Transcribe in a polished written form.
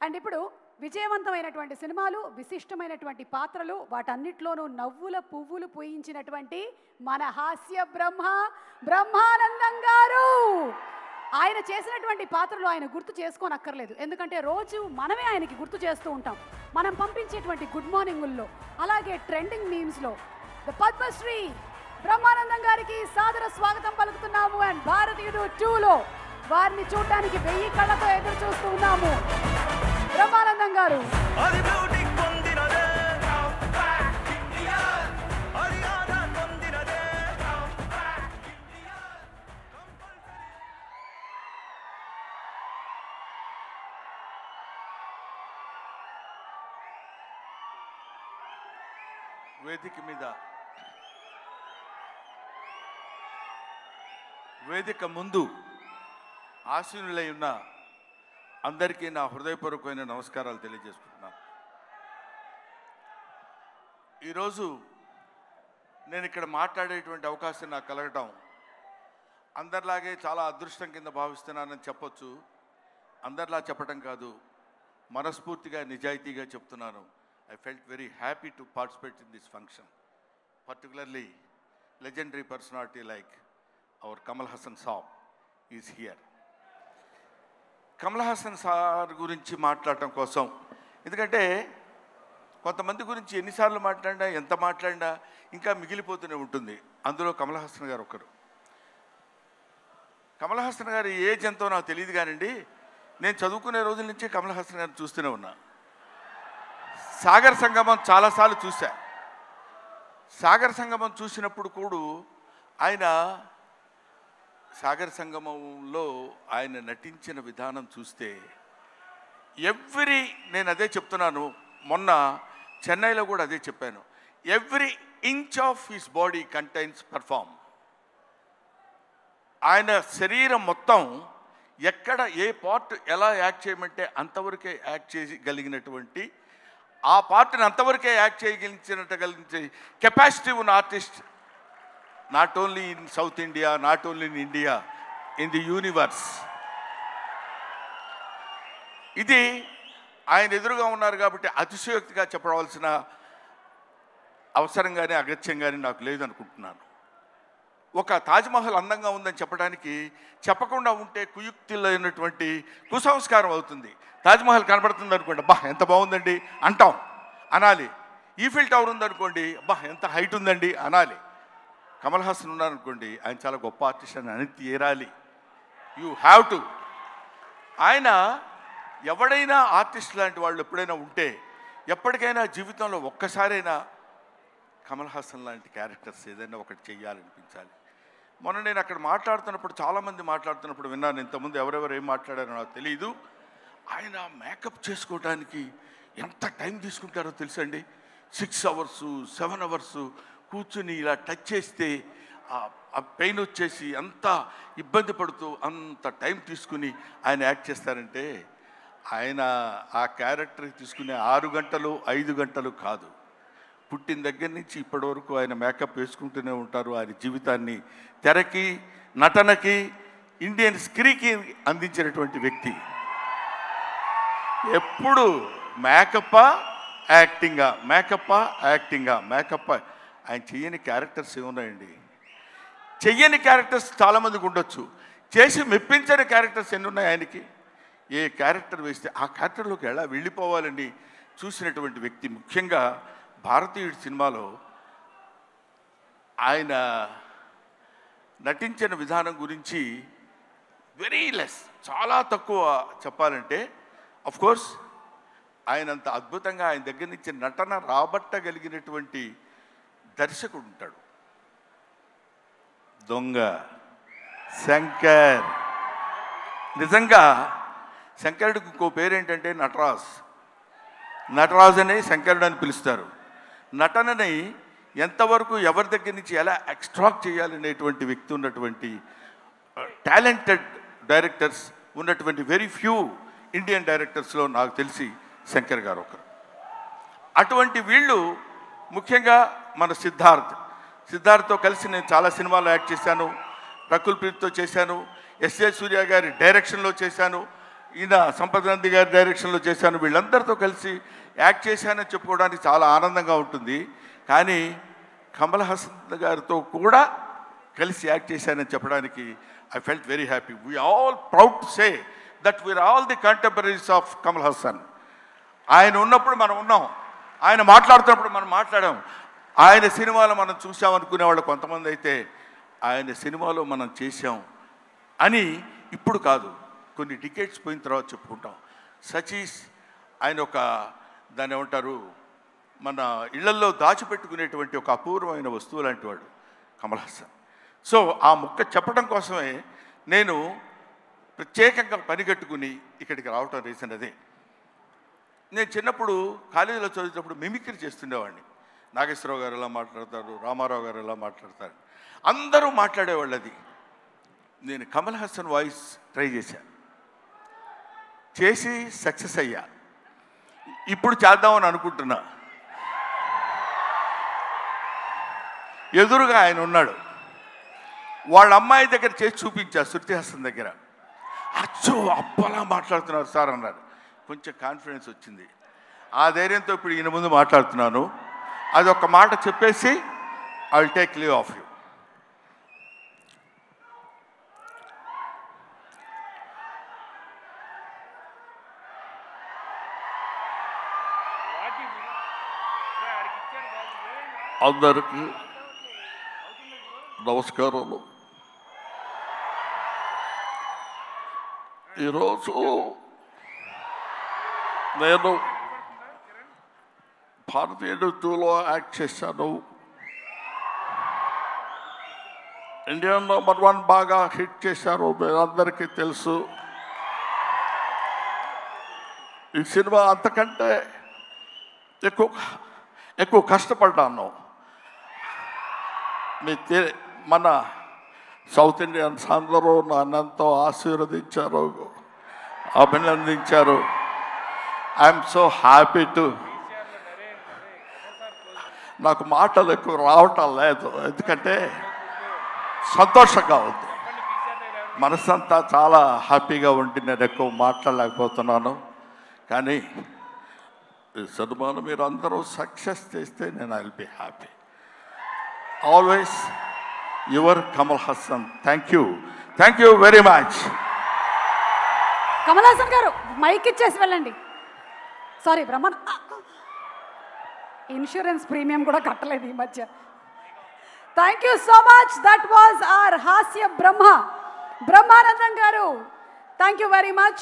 And ఇప్పుడు విజయవంతమైనటువంటి సినిమాలు, విశిష్టమైనటువంటి పాత్రలు, వాటన్నిటిలోనూ నవ్వుల పువ్వులు పూయించినటువంటి మన హాస్య బ్రహ్మానందం గారు. ఆయన చేసినటువంటి పాత్రలు ఆయన గుర్తు చేసుకోనక్కర్లేదు, ఎందుకంటే రోజు మనమే ఆయనకి గుర్తు చేస్తూ ఉంటాం. మనం పంపించేటువంటి గుడ్ మార్నింగుల్లో, అలాగే ట్రెండింగ్ మీమ్స్లో పద్మశ్రీ బ్రహ్మానందం గారికి సాదర స్వాగతం పలుకుతున్నాము. అండ్ భారతీయుడు 2లో వారిని చూడడానికి 1000 కళ్ళతో ఎదురు చూస్తూ ఉన్నాము. బ్రహ్మానందం గారు వేదిక ముందు ఆశీనులై ఉన్న అందరికీ నా హృదయపూర్వకమైన నమస్కారాలు తెలియజేసుకుంటున్నాను. ఈరోజు నేను ఇక్కడ మాట్లాడేటువంటి అవకాశం నాకు కలగటం అందరిలాగే చాలా అదృష్టం కింద భావిస్తున్నానని చెప్పొచ్చు. అందరిలా చెప్పటం కాదు, మనస్ఫూర్తిగా నిజాయితీగా చెప్తున్నాను. I felt very happy to participate in this function, particularly legendary personality like our Kamal Haasan Saab is here. Kamal Haasan sir గురించి మాట్లాడటం కోసం, ఎందుకంటే కొంతమంది గురించి ఎన్నిసార్లు మాట్లాడినా ఎంత మాట్లాడినా ఇంకా మిగిలిపోతూనే ఉంటుంది. అందులో కమల్ హాసన్ గారు ఒకరు. కమల్ హాసన్ గారు ఏజ్ ఎంతో నాకు తెలియదు కానండి, నేను చదువుకునే రోజుల నుంచి కమల్ హాసన్ గారిని చూస్తూనే ఉన్నా. సాగర్ సంగమం చాలాసార్లు చూశా. సాగర్ సంగమం చూసినప్పుడు కూడా ఆయన సాగర్ సంగమంలో ఆయన నటించిన విధానం చూస్తే నేను అదే చెప్తున్నాను, మొన్న చెన్నైలో కూడా అదే చెప్పాను, every inch of his body contains perform. ఆయన శరీరం మొత్తం ఎక్కడ ఏ పార్ట్ ఎలా యాక్ట్ చేయమంటే అంతవరకే యాక్ట్ చేయగలిగినటువంటి, ఆ పార్ట్ని అంతవరకే యాక్ట్ చేయగలిగించే కెపాసిటీ ఉన్న artist not only in South India, not only in India, in the universe. ఇది ఆయన ఎదురుగా ఉన్నారు కాబట్టి అతిశయోక్తిగా చెప్పవలసిన అవసరం కానీ అగత్యం కానీ నాకు లేదనుకుంటున్నాను. ఒక తాజ్మహల్ అందంగా ఉందని చెప్పడానికి చెప్పకుండా ఉంటే కుయుక్తులైనటువంటి కుసంస్కారం అవుతుంది. తాజ్మహల్ కనబడుతుంది అనుకోండి, అబ్బా ఎంత బాగుందండి అంటాం, అనాలి. ఈఫిల్ టవర్ ఉందనుకోండి, అబ్బా ఎంత హైట్ ఉందండి అనాలి. కమల్ హాసన్ ఉన్నారనుకోండి, ఆయన చాలా గొప్ప ఆర్టిస్ట్ అని అని తీరాలి. You have to. ఆయన ఎవడైనా ఆర్టిస్ట్ లాంటి వాళ్ళు ఎప్పుడైనా ఉంటే ఎప్పటికైనా జీవితంలో ఒక్కసారైనా కమల్ హాసన్ లాంటి క్యారెక్టర్స్ ఏదైనా ఒకటి చెయ్యాలనిపించాలి. మొన్న నేను అక్కడ మాట్లాడుతున్నప్పుడు చాలామంది మాట్లాడుతున్నప్పుడు విన్నాను, ఇంతకుముందు ఎవరెవరు ఏం మాట్లాడారో నాకు తెలియదు. ఆయన మేకప్ చేసుకోవడానికి ఎంత టైం తీసుకుంటారో తెలుసండి. 6 hours 7 hours కూర్చుని ఇలా టచ్ చేస్తే ఆ పెయిన్ వచ్చేసి అంత ఇబ్బంది పడుతూ అంత టైం తీసుకుని ఆయన యాక్ట్ చేస్తారంటే, ఆయన ఆ క్యారెక్టర్కి తీసుకునే 6 గంటలు 5 గంటలు కాదు, పుట్టిన దగ్గర నుంచి ఇప్పటి వరకు ఆయన మేకప్ వేసుకుంటూనే ఉంటారు. ఆయన జీవితాన్ని తెరకి, నటనకి, ఇండియన్ స్క్రీన్కి అందించినటువంటి వ్యక్తి. ఎప్పుడు మేకప్పా యాక్టింగా, మేకప్పా యాక్టింగా, మేకప్పా. ఆయన చెయ్యని క్యారెక్టర్స్ ఏమున్నాయండి? చెయ్యని క్యారెక్టర్స్ చాలామందికి ఉండొచ్చు, చేసి మెప్పించని క్యారెక్టర్స్ ఎన్ని ఉన్నాయి ఆయనకి. ఏ క్యారెక్టర్ వేస్తే ఆ క్యారెక్టర్లోకి ఎలా వెళ్ళిపోవాలని చూసినటువంటి వ్యక్తి. ముఖ్యంగా భారతీయుడి సినిమాలో ఆయన నటించిన విధానం గురించి వెరీ లెస్, చాలా తక్కువ చెప్పాలంటే. అఫ్కోర్స్ ఆయనంత అద్భుతంగా ఆయన దగ్గర నుంచి నటన రాబట్టగలిగినటువంటి దర్శకుడు ఉంటాడు. దొంగ శంకర్. నిజంగా శంకరుడికి ఇంకో పేరేంటంటే నటరాజ్ అనే శంకరుడు అని పిలుస్తారు. నటనని ఎంతవరకు ఎవరి దగ్గర నుంచి ఎలా ఎక్స్ట్రాక్ట్ చేయాలనేటువంటి వ్యక్తి ఉన్నటువంటి టాలెంటెడ్ డైరెక్టర్స్ ఉన్నటువంటి వెరీ ఫ్యూ ఇండియన్ డైరెక్టర్స్లో నాకు తెలిసి శంకర్ గారు ఒకరు. అటువంటి వీళ్ళు ముఖ్యంగా మన సిద్ధార్థ్తో కలిసి నేను చాలా సినిమాల్లో యాక్ట్ చేశాను. రకుల్ ప్రీత్తో చేశాను, ఎస్ఏ సూర్య గారి డైరెక్షన్లో చేశాను. ఈయన సంపత్ నంది గారి డైరెక్షన్లో చేశాను, వీళ్ళందరితో కలిసి యాక్ట్ చేశానని చెప్పుకోవడానికి చాలా ఆనందంగా ఉంటుంది. కానీ కమల్ హాసన్ గారితో కూడా కలిసి యాక్ట్ చేశానని చెప్పడానికి I felt very happy. We all proud to say that we are all the contemporaries of Kamal Haasan. ఆయన ఉన్నప్పుడు మనం ఉన్నాం, ఆయన మాట్లాడుతున్నప్పుడు మనం మాట్లాడాం. ఆయన సినిమాలో మనం చూసామనుకునే వాళ్ళు కొంతమంది అయితే ఆయన సినిమాలో మనం చేశాం అని ఇప్పుడు కాదు, కొన్ని డికేట్స్ పోయిన తర్వాత చెప్పుకుంటాం. సచీస్ ఆయన ఒక దాన్ని ఏమంటారు, మన ఇళ్లల్లో దాచిపెట్టుకునేటువంటి ఒక అపూర్వమైన వస్తువు లాంటి వాడు కమల్ హాసన్. సో ఆ ముక్క చెప్పడం కోసమే నేను ప్రత్యేకంగా పనిగట్టుకుని ఇక్కడికి రావటం రీజన్ అదే. నేను చిన్నప్పుడు కాలేజీలో చదివేటప్పుడు మిమిక్రీ చేస్తుండేవాడిని. నాగేశ్వరరావు గారు ఎలా మాట్లాడతారు, రామారావు గారు ఎలా మాట్లాడతారు, అందరూ మాట్లాడేవాళ్ళు. అది నేను కమల్ హాసన్ వాయిస్ ట్రై చేసి సక్సెస్ అయ్యా. ఇప్పుడు చేద్దామని అనుకుంటున్నా. ఎదురుగా ఆయన ఉన్నాడు, వాళ్ళ అమ్మాయి దగ్గర చేసి చూపించా, శృతి హాసన్ దగ్గర. అచ్చో అప్పలా మాట్లాడుతున్నారు సార్ అన్నారు. కొంచెం కాన్ఫిడెన్స్ వచ్చింది. ఆ ధైర్యంతో ఇప్పుడు ఈయన ముందు మాట్లాడుతున్నాను. అది ఒక మాట చెప్పేసి I will take leave of you. అందరికీ నమస్కారాలు. ఈరోజు నేను భారతీయ నృత్యంలో యాక్ట్ చేశాను. ఇండియన్ నంబర్ 1 బాగా హిట్ చేశారు, మీరందరికీ తెలుసు. ఈ సినిమా అంతకంటే ఎక్కువ కష్టపడ్డాను. మన సౌత్ ఇండియన్స్ అందరూ నన్నంతో ఆశీర్వదించారు, అభినందించారు. I'm so happy to. నాకు మాటలు ఎక్కువ రావటం లేదు, ఎందుకంటే సంతోషంగా ఉంది. మనసంతా చాలా హ్యాపీగా ఉండి నేను ఎక్కువ మాట్లాడలేకపోతున్నాను. కానీ ఈ సినిమాను మీరు అందరూ సక్సెస్ చేస్తే నేను I will be happy. Always your Kamal Haasan. Thank you very much. Kamal Haasan గారు మైక్ ఇచ్చేసి వెళ్ళండి. సారీ బ్రహ్మ, ఇన్సూరెన్స్ ప్రీమియం కూడా కట్టలేదు ఈ మధ్య. Thank you so much. That was our హాస్య బ్రహ్మానందం గారు. Thank you very much.